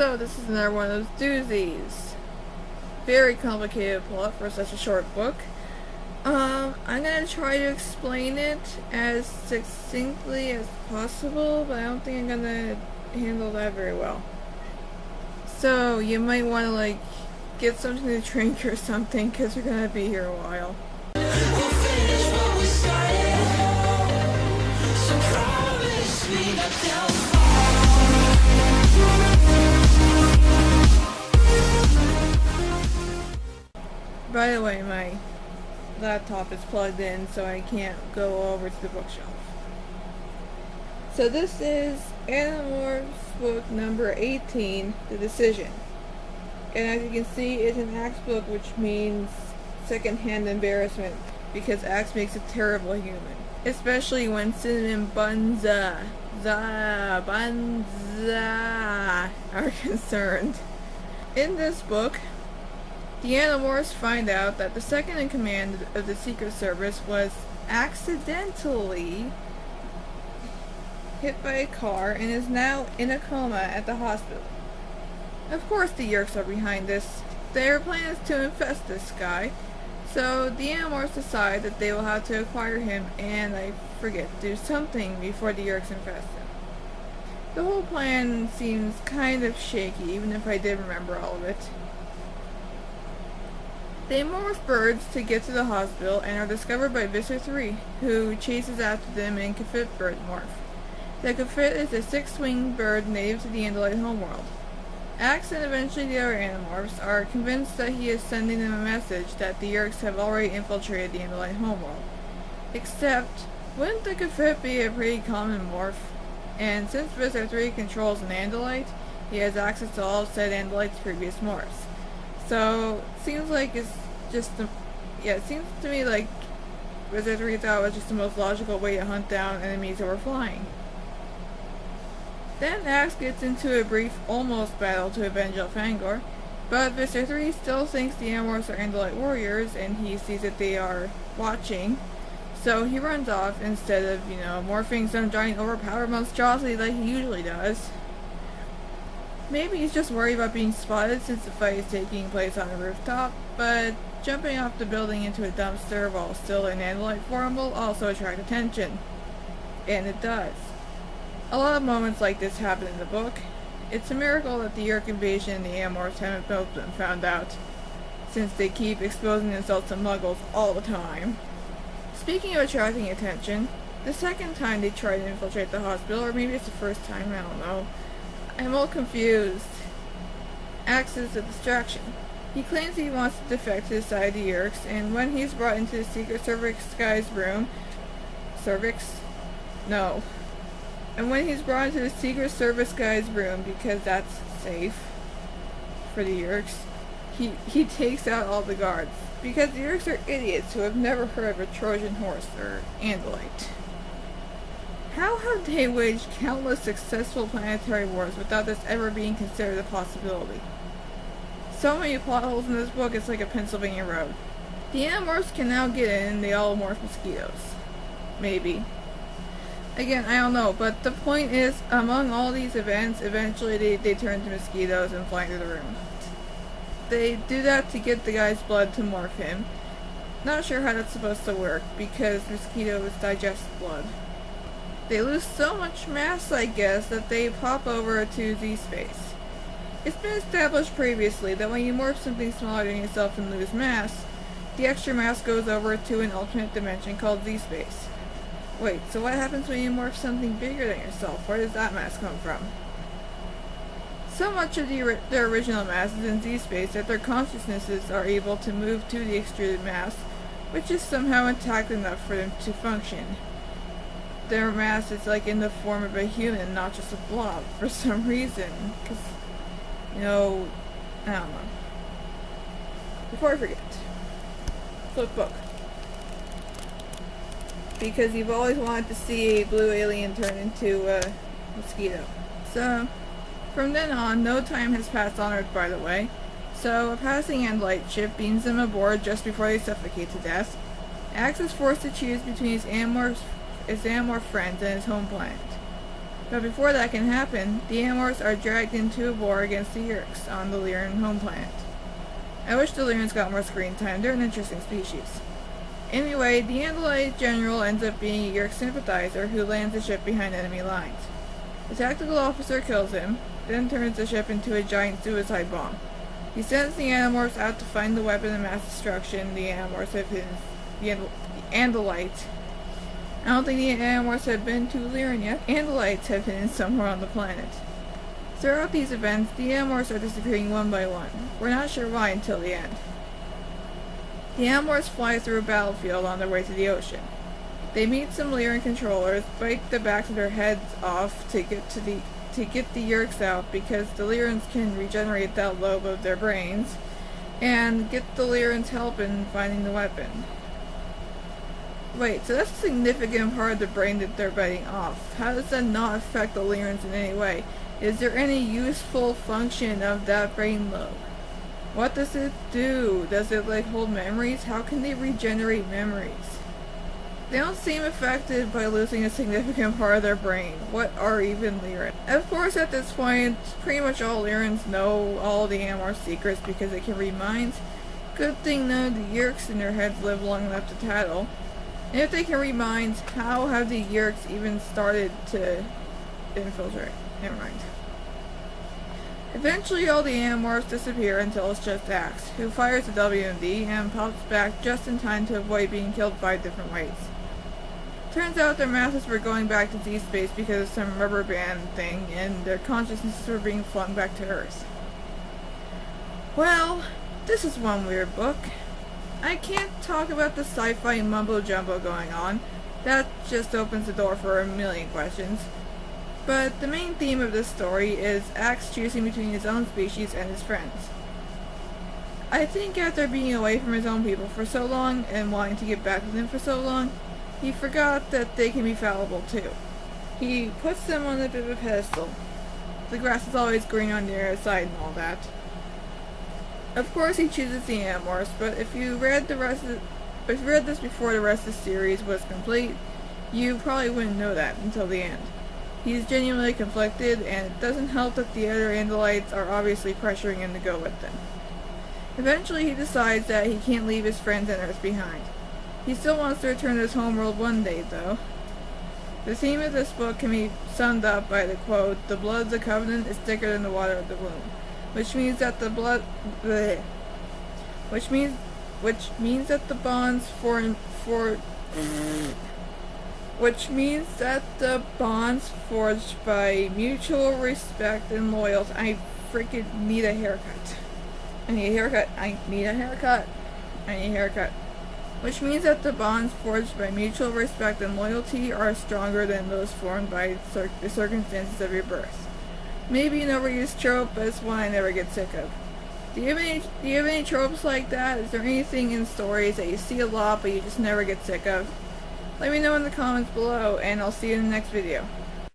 So this is another one of those doozies. Very complicated plot for such a short book. I'm gonna try to explain it as succinctly as possible, but I don't think I'm gonna handle that very well. So you might want to get something to drink or something, because we're gonna be here a while. We'll finish what we started. So promise me that they'll By the way, my laptop is plugged in, so I can't go over to the bookshelf. So this is Animorphs book number 18, The Decision. And as you can see, it's an Axe book, which means second-hand embarrassment, because Axe makes a terrible human. Especially when Cinnamon Bunza are concerned. In this book, the Animorphs find out that the second in command of the Secret Service was accidentally hit by a car and is now in a coma at the hospital. Of course the Yeerks are behind this. Their plan is to infest this guy, so the Animorphs decide that they will have to acquire him and, do something before the Yeerks infest him. The whole plan seems kind of shaky, even if I did remember all of it. They morph birds to get to the hospital and are discovered by Visser 3, who chases after them in Kafit bird morph. The Kafit is a six-winged bird native to the Andalite homeworld. Axe and eventually the other Animorphs are convinced that he is sending them a message that the Yeerks have already infiltrated the Andalite homeworld. Except, wouldn't the Kafit be a pretty common morph? And since Visser 3 controls an Andalite, he has access to all of said Andalite's previous morphs. So, seems like it's just it seems to me like Visser 3 thought it was just the most logical way to hunt down enemies that were flying. Then Axe gets into a brief almost battle to avenge Elfangor, but Visser 3 still thinks the Animorphs are Andalite warriors, and he sees that they are watching, so he runs off instead of, morphing some giant overpowered monstrosity like he usually does. Maybe he's just worried about being spotted since the fight is taking place on a rooftop, but jumping off the building into a dumpster while still in Andalite form will also attract attention. And it does. A lot of moments like this happen in the book. It's a miracle that the Yeerk invasion and the Animorphs haven't both been found out, since they keep exposing themselves to muggles all the time. Speaking of attracting attention, the second time they tried to infiltrate the hospital, or maybe it's the first time, I don't know. I'm all confused. Axe is a distraction. He claims he wants to defect to the side of the Yeerks, and when he's brought into the Secret Service guy's room... And when he's brought into the Secret Service guy's room, because that's safe for the Yeerks, he takes out all the guards. Because the Yeerks are idiots who have never heard of a Trojan horse or Andalite. How have they waged countless successful planetary wars without this ever being considered a possibility? So many plot holes in this book, it's like a Pennsylvania road. The Animorphs can now get in and they all morph mosquitoes. Maybe. Again, I don't know, but the point is, among all these events, eventually they turn to mosquitoes and fly into the room. They do that to get the guy's blood to morph him. Not sure how that's supposed to work, because mosquitoes digest blood. They lose so much mass, I guess, that they pop over to Z-space. It's been established previously that when you morph something smaller than yourself and lose mass, the extra mass goes over to an alternate dimension called Z-space. Wait, so what happens when you morph something bigger than yourself? Where does that mass come from? So much of their original mass is in Z-space that their consciousnesses are able to move to the extruded mass, which is somehow intact enough for them to function. Their mass is in the form of a human, not just a blob, for some reason. Because, I don't know. Before I forget, flip book. Because you've always wanted to see a blue alien turn into a mosquito. So, from then on, no time has passed on Earth, by the way. So, a passing Andalite ship beams them aboard just before they suffocate to death. Axe is forced to choose between his Animorph friends and his home planet. But before that can happen, the Animorphs are dragged into a war against the Yeerks on the Lyran home planet. I wish the Lyrans got more screen time. They're an interesting species. Anyway, the Andalite general ends up being a Yeerk sympathizer who lands the ship behind enemy lines. The tactical officer kills him, then turns the ship into a giant suicide bomb. He sends the Animorphs out to find the weapon of mass destruction the Animorphs have hidden. The Andalite. I don't think the Animorphs have been to Lyran yet. Andalites have hidden somewhere on the planet. Throughout these events, the Animorphs are disappearing one by one. We're not sure why until the end. The Animorphs fly through a battlefield on their way to the ocean. They meet some Lyran controllers, bite the backs of their heads off to get the Yeerks out because the Lyrans can regenerate that lobe of their brains, and get the Lyrans' help in finding the weapon. Wait, so that's a significant part of the brain that they're biting off. How does that not affect the Lyrans in any way? Is there any useful function of that brain lobe? What does it do? Does it hold memories? How can they regenerate memories? They don't seem affected by losing a significant part of their brain. What are even Lyran? Of course, at this point, pretty much all Lyrans know all the Animorphs' secrets because they can read minds. Good thing none of the Yeerks in their heads live long enough to tattle. And if they can read minds, how have the Yeerks even started to infiltrate? Never mind. Eventually all the Animorphs disappear until it's just Axe, who fires a WMD and pops back just in time to avoid being killed 5 different ways. Turns out their masters were going back to Z-space because of some rubber band thing, and their consciousnesses were being flung back to Earth. Well, this is one weird book. I can't talk about the sci-fi mumbo-jumbo going on. That just opens the door for a million questions. But the main theme of this story is Axe choosing between his own species and his friends. I think after being away from his own people for so long and wanting to get back with them for so long, he forgot that they can be fallible too. He puts them on a bit of a pedestal. The grass is always green on the other side and all that. Of course he chooses the Animorphs, but if you read this before the rest of the series was complete, you probably wouldn't know that until the end. He's genuinely conflicted, and it doesn't help that the other Andalites are obviously pressuring him to go with them. Eventually he decides that he can't leave his friends and Earth behind. He still wants to return to his homeworld one day, though. The theme of this book can be summed up by the quote, "The blood of the covenant is thicker than the water of the womb," which means that the bonds forged by mutual respect and loyalty. I freaking need a haircut. I need a haircut. Which means that the bonds forged by mutual respect and loyalty are stronger than those formed by the circumstances of your birth. Maybe an overused trope, but it's one I never get sick of. Do you have any tropes like that? Is there anything in stories that you see a lot but you just never get sick of? Let me know in the comments below, and I'll see you in the next video.